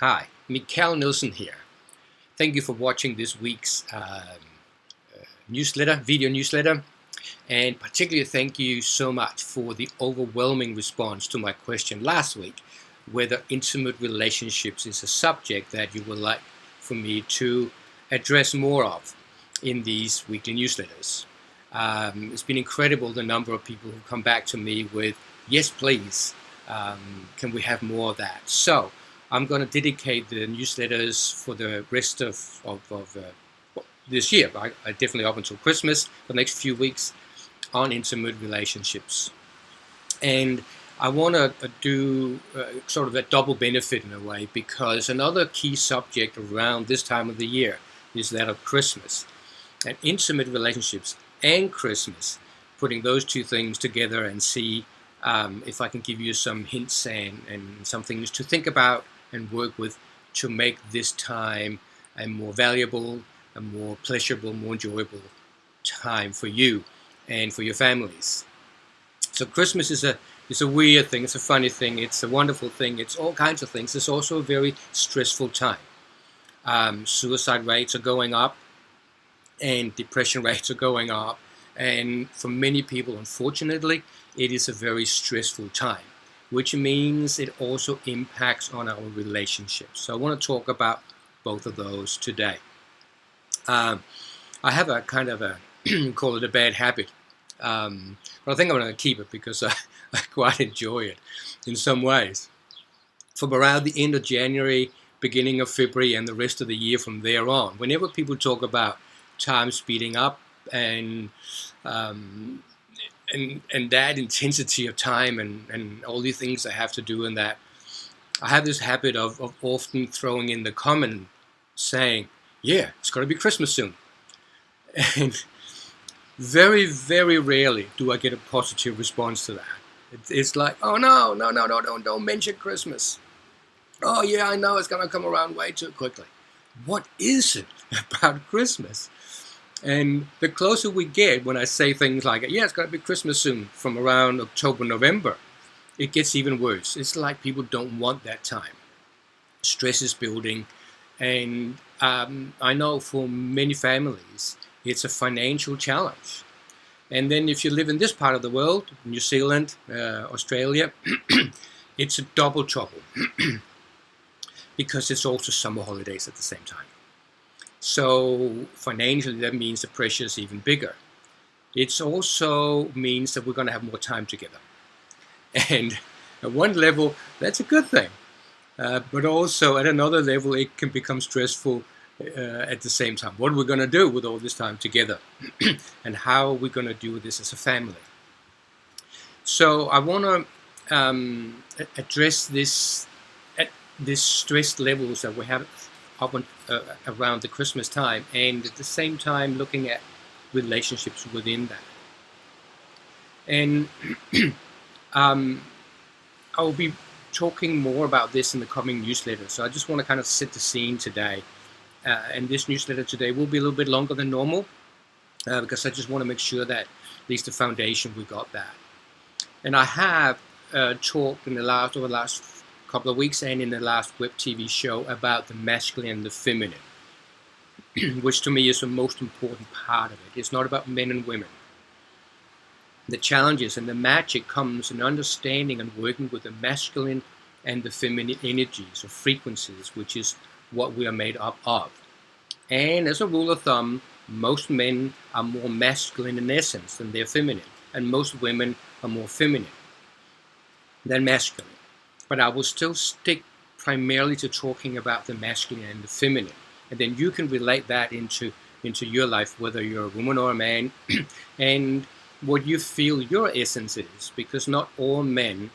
Hi, Mikael Nielsen here. Thank you for watching this week's video newsletter, and particularly thank you so much for the overwhelming response to my question last week, whether intimate relationships is a subject that you would like for me to address more of in these weekly newsletters. It's been incredible the number of people who come back to me with, yes, please, can we have more of that? So I'm going to dedicate the newsletters for the rest of this year, definitely up until Christmas, the next few weeks, on intimate relationships. And I want to do sort of a double benefit in a way, because another key subject around this time of the year is that of Christmas. And intimate relationships and Christmas, putting those two things together and see if I can give you some hints and some things to think about and work with to make this time a more valuable, a more pleasurable, more enjoyable time for you and for your families. So Christmas is a weird thing, it's a funny thing, it's a wonderful thing, it's all kinds of things. It's also a very stressful time. Suicide rates are going up and depression rates are going up. And for many people, unfortunately, it is a very stressful time, which means it also impacts on our relationships. So I want to talk about both of those today. I have a kind of a, call it a bad habit, but I think I'm going to keep it because I quite enjoy it in some ways. From around the end of January, beginning of February, and the rest of the year from there on, whenever people talk about time speeding up and that intensity of time and all these things I have to do in that, I have this habit of often throwing in the comment saying, yeah, it's going to be Christmas soon. And very, very rarely do I get a positive response to that. It's like, oh no, don't mention Christmas. Oh yeah, I know it's going to come around way too quickly. What is it about Christmas? And the closer we get, when I say things like, yeah, it's going to be Christmas soon, from around October, November, it gets even worse. It's like people don't want that time. Stress is building. And I know for many families, it's a financial challenge. And then if you live in this part of the world, New Zealand, Australia, it's a double trouble because it's also summer holidays at the same time. So financially, that means the pressure is even bigger. It also means that we're going to have more time together. And at one level, that's a good thing. But also at another level, it can become stressful at the same time. What are we going to do with all this time together? And how are we going to do this as a family? So I want to address this stress levels that we have up around the Christmas time, and at the same time looking at relationships within that. And I'll be talking more about this in the coming newsletter, so I just want to kind of set the scene today. And this newsletter today will be a little bit longer than normal because I just want to make sure that at least the foundation, we got that. And I have talked over the last couple of weeks and in the last web TV show about the masculine and the feminine, which to me is the most important part of it. It's not about men and women. The challenges and the magic comes in understanding and working with the masculine and the feminine energies or frequencies, which is what we are made up of. And as a rule of thumb, most men are more masculine in essence than they're feminine, and most women are more feminine than masculine. But I will still stick primarily to talking about the masculine and the feminine. And then you can relate that into your life, whether you're a woman or a man, and what you feel your essence is, because not all men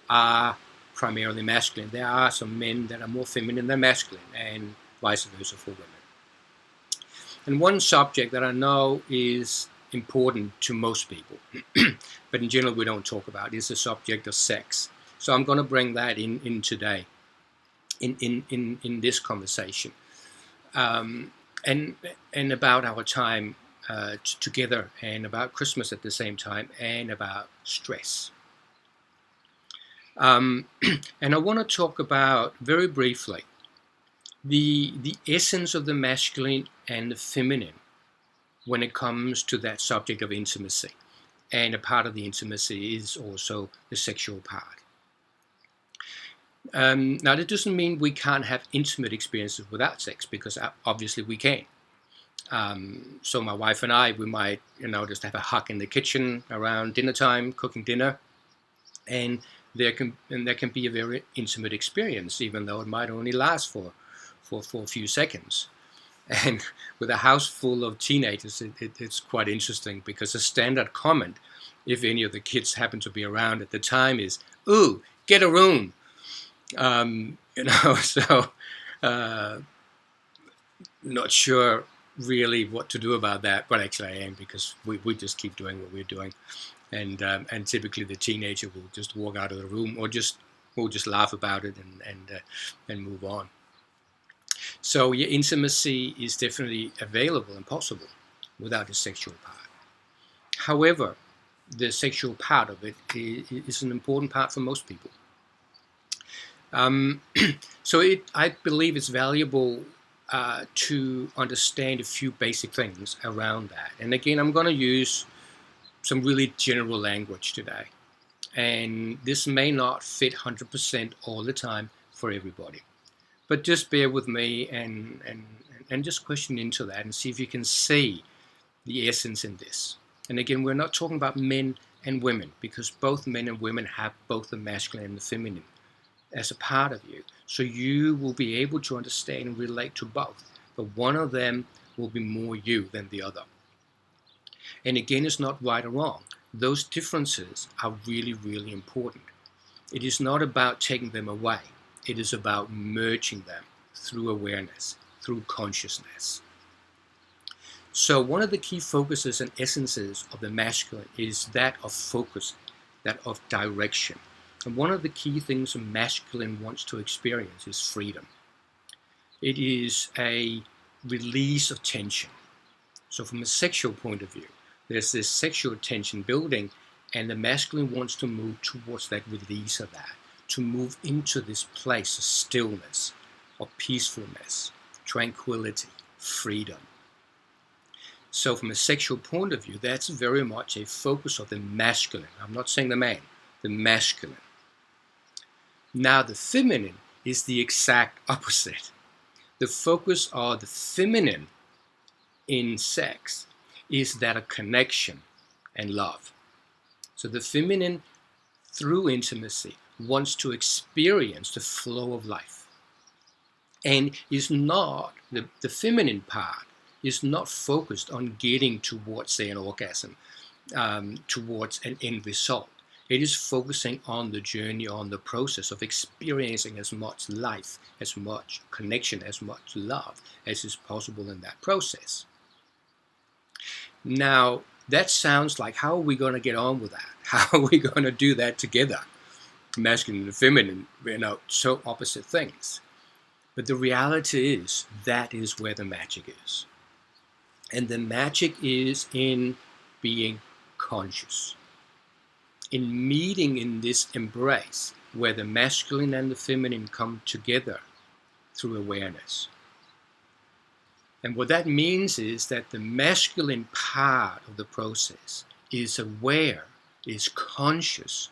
are primarily masculine. There are some men that are more feminine than masculine, and vice versa for women. And one subject that I know is important to most people, but in general we don't talk about, is the subject of sex. So I'm going to bring that in today, in this conversation, and about our time together, and about Christmas at the same time, and about stress. And I want to talk about very briefly the essence of the masculine and the feminine when it comes to that subject of intimacy. And a part of the intimacy is also the sexual part. Now, that doesn't mean we can't have intimate experiences without sex, because obviously we can. So my wife and I, we might, just have a hug in the kitchen around dinner time, cooking dinner, and there can be a very intimate experience, even though it might only last for a few seconds. And with a house full of teenagers, it's quite interesting, because a standard comment, if any of the kids happen to be around at the time, is, "Ooh, get a room." So not sure really what to do about that, but actually I am, because we just keep doing what we're doing, and typically the teenager will just walk out of the room, or we'll just laugh about it and move on. So yeah, intimacy is definitely available and possible without the sexual part. However, the sexual part of it is an important part for most people. So I believe it's valuable to understand a few basic things around that. And again, I'm going to use some really general language today. And this may not fit 100% all the time for everybody. But just bear with me and just question into that and see if you can see the essence in this. And again, we're not talking about men and women, because both men and women have both the masculine and the feminine as a part of you. So you will be able to understand and relate to both. But one of them will be more you than the other. And again, it's not right or wrong. Those differences are really, really important. It is not about taking them away. It is about merging them through awareness, through consciousness. So one of the key focuses and essences of the masculine is that of focus, that of direction. And one of the key things a masculine wants to experience is freedom. It is a release of tension. So from a sexual point of view, there's this sexual tension building, and the masculine wants to move towards that release of that, to move into this place of stillness, of peacefulness, tranquility, freedom. So from a sexual point of view, that's very much a focus of the masculine. I'm not saying the man, the masculine. Now the feminine is the exact opposite. The focus of the feminine in sex is that of connection and love. So the feminine, through intimacy, wants to experience the flow of life. And is not, the feminine part is not focused on getting towards, say, an orgasm, towards an end result. It is focusing on the journey, on the process of experiencing as much life, as much connection, as much love as is possible in that process. Now, that sounds like, how are we going to get on with that? How are we going to do that together? Masculine and feminine, so opposite things. But the reality is, that is where the magic is. And the magic is in being conscious, in meeting in this embrace where the masculine and the feminine come together through awareness. And what that means is that the masculine part of the process is aware, is conscious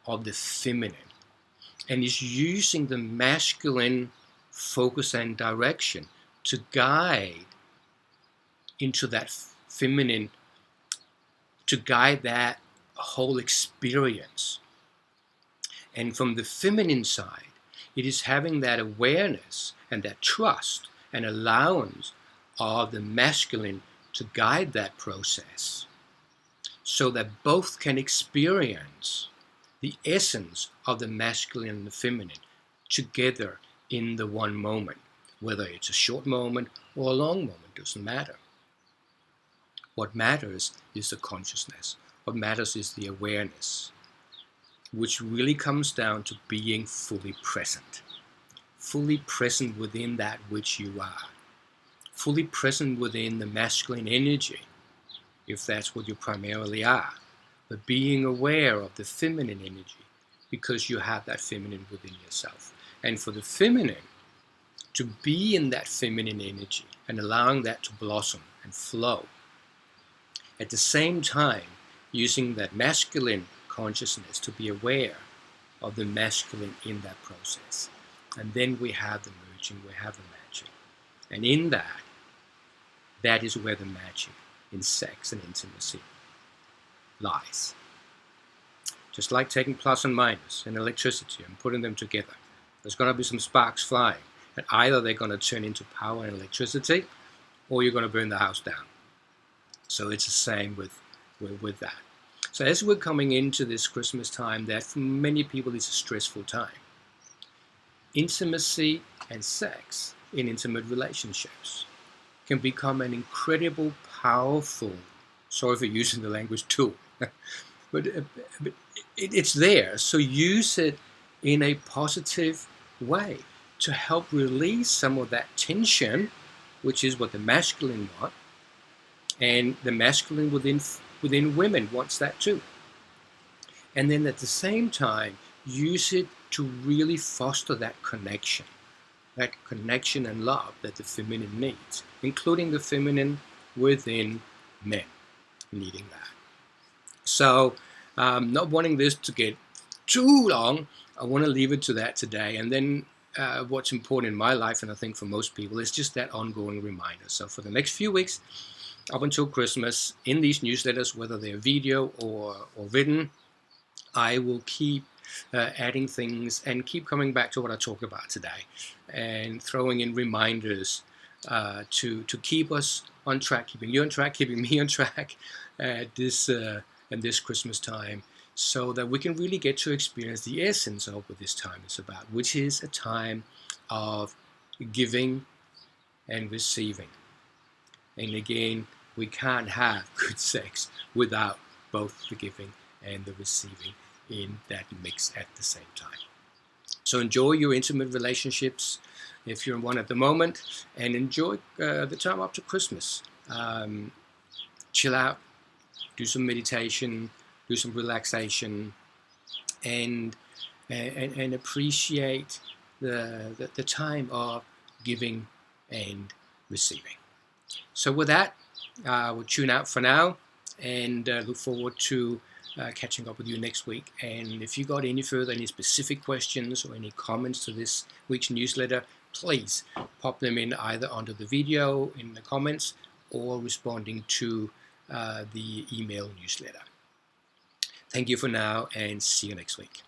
of the feminine, and is using the masculine focus and direction to guide into that feminine, to guide that whole experience. And from the feminine side, it is having that awareness and that trust and allowance of the masculine to guide that process, so that both can experience the essence of the masculine and the feminine together in the one moment. Whether it's a short moment or a long moment, doesn't matter. What matters is the consciousness. What matters is the awareness, which really comes down to being fully present within that which you are, fully present within the masculine energy, if that's what you primarily are, but being aware of the feminine energy, because you have that feminine within yourself. And for the feminine to be in that feminine energy and allowing that to blossom and flow. At the same time, using that masculine consciousness to be aware of the masculine in that process. And then we have the merging, we have the magic. And in that, that is where the magic in sex and intimacy lies. Just like taking plus and minus and electricity and putting them together. There's going to be some sparks flying. And either they're going to turn into power and electricity, or you're going to burn the house down. So it's the same with that. So as we're coming into this Christmas time, that for many people is a stressful time. Intimacy and sex in intimate relationships can become an incredible, powerful, sorry for using the language, tool. but it's there, so use it in a positive way to help release some of that tension, which is what the masculine want, and the masculine within women wants that too. And then at the same time, use it to really foster that connection and love that the feminine needs, including the feminine within men needing that. So, not wanting this to get too long, I want to leave it to that today. And then what's important in my life, and I think for most people, is just that ongoing reminder. So for the next few weeks, up until Christmas, in these newsletters, whether they're video or written, I will keep adding things and keep coming back to what I talked about today and throwing in reminders to keep us on track, keeping you on track, keeping me on track at this Christmas time, so that we can really get to experience the essence of what this time is about, which is a time of giving and receiving. And again, we can't have good sex without both the giving and the receiving in that mix at the same time. So enjoy your intimate relationships if you're in one at the moment, and enjoy the time up to Christmas. Chill out, do some meditation, do some relaxation, and appreciate the time of giving and receiving. So with that, we'll tune out for now, and look forward to catching up with you next week. And if you got any specific questions or any comments to this week's newsletter, please pop them in either under the video in the comments or responding to the email newsletter. Thank you for now, and see you next week.